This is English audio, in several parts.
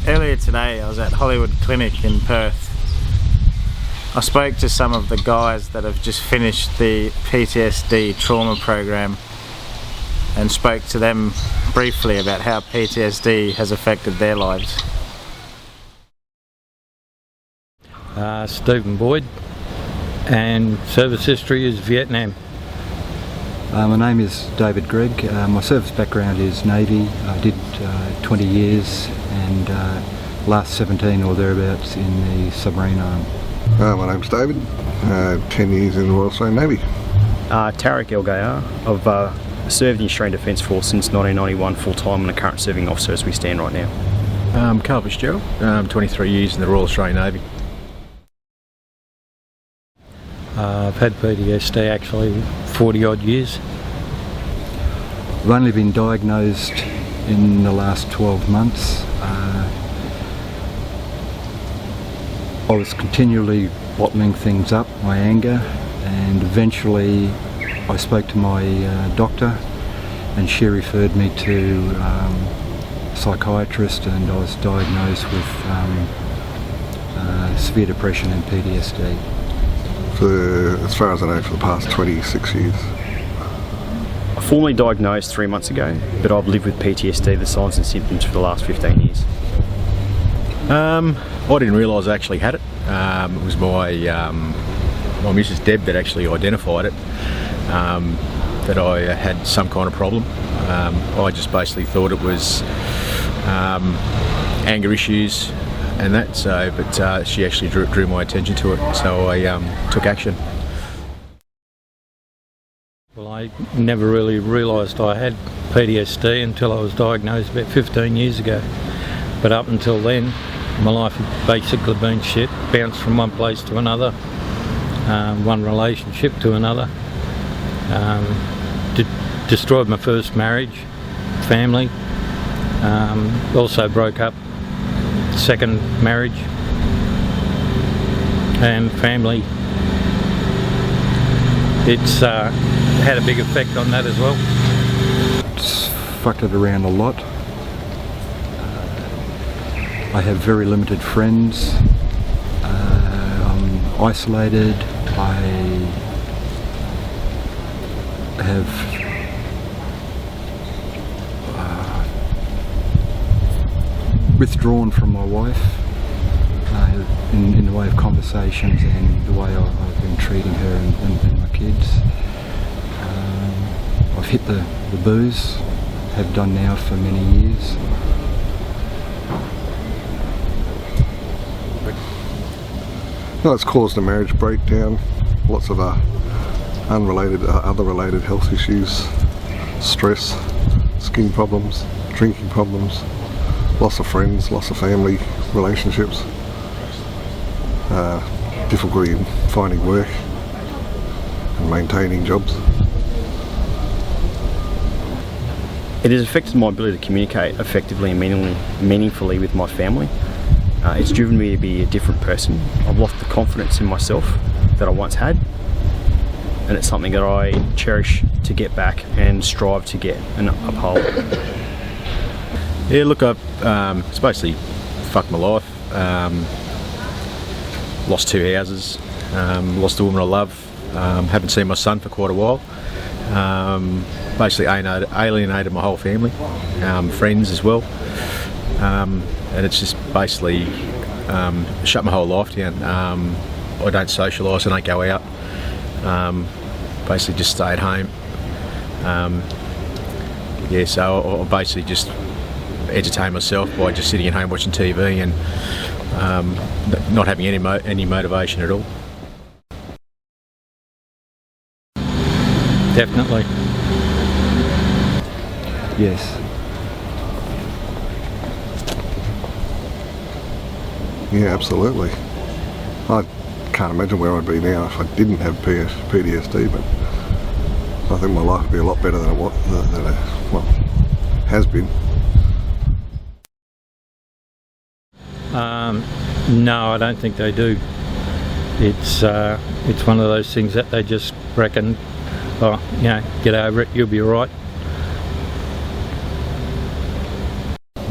Earlier today I was at Hollywood Clinic in Perth. I spoke to some of the guys that have just finished the PTSD trauma program and spoke to them briefly about how PTSD has affected their lives. Stephen Boyd, and service history is Vietnam. My name is David Gregg. My service background is Navy. I did 20 years and last 17 or thereabouts in the submarine arm. My name's David, 10 years in the Royal Australian Navy. Tarek El Gayar. I've served in the Australian Defence Force since 1991 full-time and a current serving officer as we stand right now. Carl Fitzgerald, 23 years in the Royal Australian Navy. I've had PTSD actually 40 odd years. I've only been diagnosed in the last 12 months. I was continually bottling things up, my anger, and eventually I spoke to my doctor and she referred me to a psychiatrist, and I was diagnosed with severe depression and PTSD. As far as I know, for the past 26 years. I formally diagnosed 3 months ago, but I've lived with PTSD, the signs and symptoms, for the last 15 years. I didn't realise I actually had it. It was my Mrs. Deb that actually identified it, that I had some kind of problem. I just basically thought it was anger issues and that, but she actually drew my attention to it, so I took action. Well, I never really realised I had PTSD until I was diagnosed about 15 years ago. But up until then, my life had basically been shit, bounced from one place to another, one relationship to another. Destroyed my first marriage, family, also broke up second marriage and family. It's had a big effect on that as well. It's fucked it around a lot. I have very limited friends. I'm isolated. I have withdrawn from my wife in the way of conversations and the way I've been treating her and my kids. I've hit the booze, have done now for many years. No, it's caused a marriage breakdown, lots of other related health issues, stress, skin problems, drinking problems, loss of friends, loss of family relationships, difficulty in finding work and maintaining jobs. It has affected my ability to communicate effectively and meaningfully with my family. It's driven me to be a different person. I've lost the confidence in myself that I once had, and it's something that I cherish to get back and strive to get and uphold. Yeah, look, it's basically fucked my life. Lost 2 houses, lost the woman I love, haven't seen my son for quite a while. Basically alienated my whole family, friends as well. And it's just basically shut my whole life down. I don't socialise, I don't go out. Basically just stay at home. So I basically just entertain myself by just sitting at home watching TV and not having any motivation at all. Definitely. Yes. Yeah, absolutely. I can't imagine where I'd be now if I didn't have PTSD, but I think my life would be a lot better than it has been. No, I don't think they do. It's one of those things that they just reckon, oh, get over it, you'll be all right.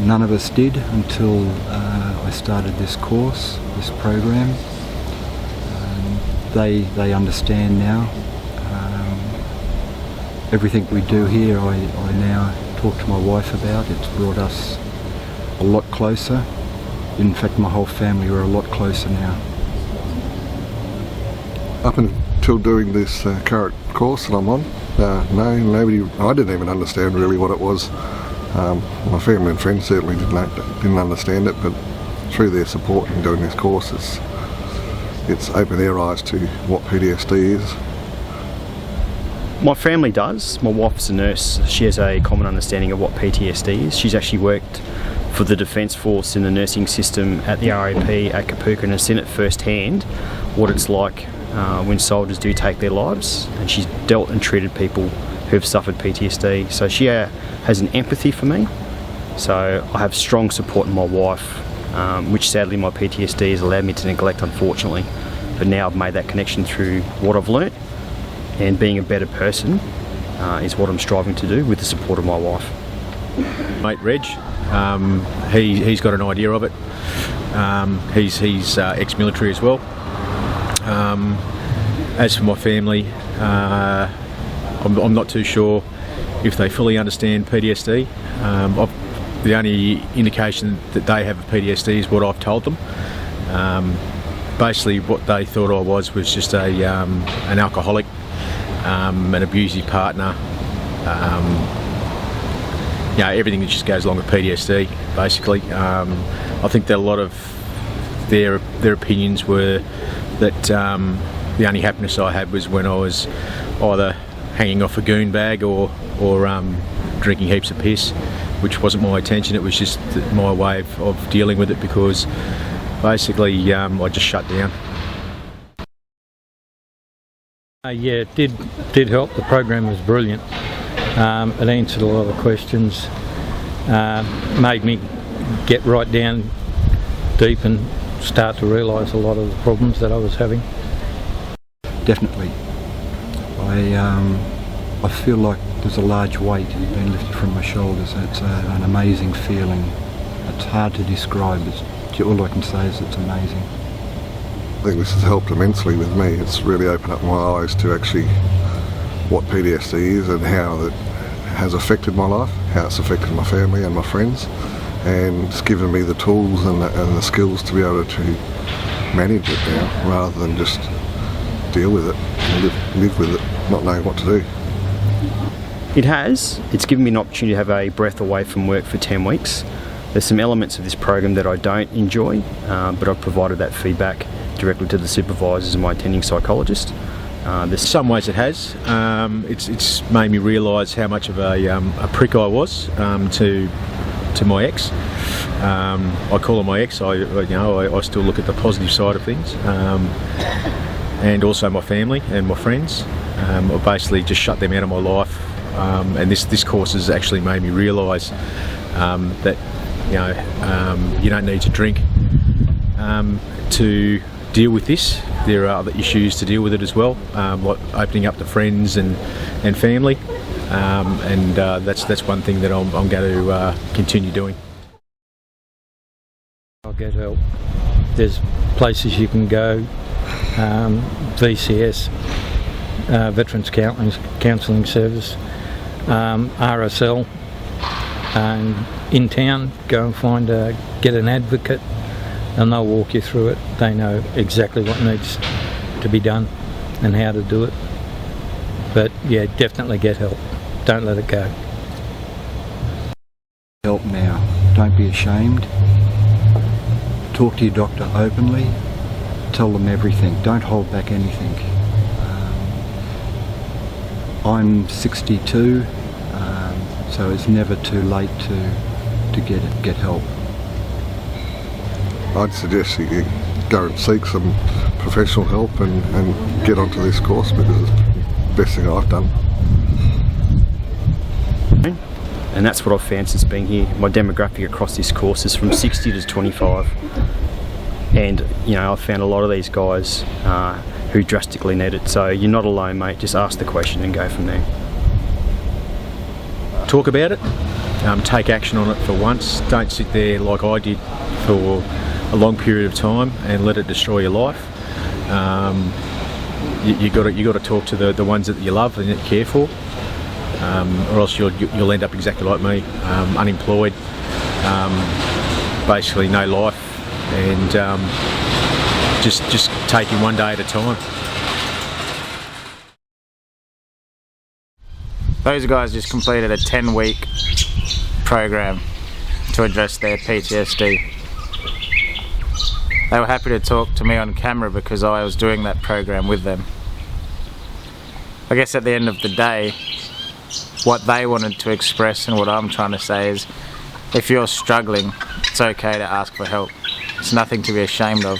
none of us did until I started this course, this program. They understand now. Everything we do here I now talk to my wife about. It's brought us a lot closer. In fact, my whole family are a lot closer now. Up until doing this current course that I'm on, I didn't even understand really what it was. My family and friends certainly didn't understand it, but through their support in doing this course, it's opened their eyes to what PTSD is. My family does. My wife's a nurse. She has a common understanding of what PTSD is. She's actually worked for the Defence Force in the nursing system at the RAP at Kapooka and has seen it firsthand what it's like when soldiers do take their lives, and she's dealt and treated people who've suffered PTSD. So she has an empathy for me. So I have strong support in my wife, which sadly my PTSD has allowed me to neglect, unfortunately. But now I've made that connection through what I've learnt, and being a better person is what I'm striving to do with the support of my wife. Mate Reg, he's got an idea of it. He's ex-military as well. As for my family, I'm not too sure if they fully understand PTSD. The only indication that they have of PTSD is what I've told them. Basically what they thought I was just an alcoholic, an abusive partner, everything that just goes along with PTSD, basically. I think that a lot of their opinions were that the only happiness I had was when I was either hanging off a goon bag or drinking heaps of piss, which wasn't my intention. It was just my way of dealing with it, because basically I just shut down. Yeah, it did help. The program was brilliant. It answered a lot of questions, made me get right down deep and start to realise a lot of the problems that I was having. Definitely. I feel like there's a large weight being lifted from my shoulders. It's an amazing feeling. It's hard to describe. All I can say is it's amazing. I think this has helped immensely with me. It's really opened up my eyes to actually what PTSD is and how it has affected my life, how it's affected my family and my friends, and it's given me the tools and the skills to be able to manage it now, rather than just deal with it and live with it, not knowing what to do. It has. It's given me an opportunity to have a breath away from work for 10 weeks. There's some elements of this program that I don't enjoy, but I've provided that feedback directly to the supervisors and my attending psychologist. There's some ways it has. It's made me realise how much of a prick I was to my ex. I call her my ex. I still look at the positive side of things, and also my family and my friends. I basically just shut them out of my life, and this course has actually made me realise that you don't need to drink to deal with this. There are other issues to deal with it as well, like opening up to friends and family, and that's one thing that I'm going to continue doing. I'll get help. There's places you can go, VCS, Veterans Counselling Service, RSL, and in town go and get an advocate, and they'll walk you through it. They know exactly what needs to be done and how to do it. But yeah, definitely get help. Don't let it go. Help now. Don't be ashamed. Talk to your doctor openly. Tell them everything. Don't hold back anything. I'm 62, so it's never too late to get help. I'd suggest you go and seek some professional help and get onto this course, because it's the best thing I've done. And that's what I've found since being here. My demographic across this course is from 60 to 25. And I've found a lot of these guys who drastically need it. So you're not alone, mate. Just ask the question and go from there. Talk about it, take action on it for once. Don't sit there like I did for a long period of time and let it destroy your life. You got to talk to the ones that you love and that you care for, or else you'll end up exactly like me, unemployed, basically no life, and just taking one day at a time. Those guys just completed a 10-week program to address their PTSD. They were happy to talk to me on camera because I was doing that program with them. I guess at the end of the day, what they wanted to express and what I'm trying to say is, if you're struggling, it's okay to ask for help. It's nothing to be ashamed of.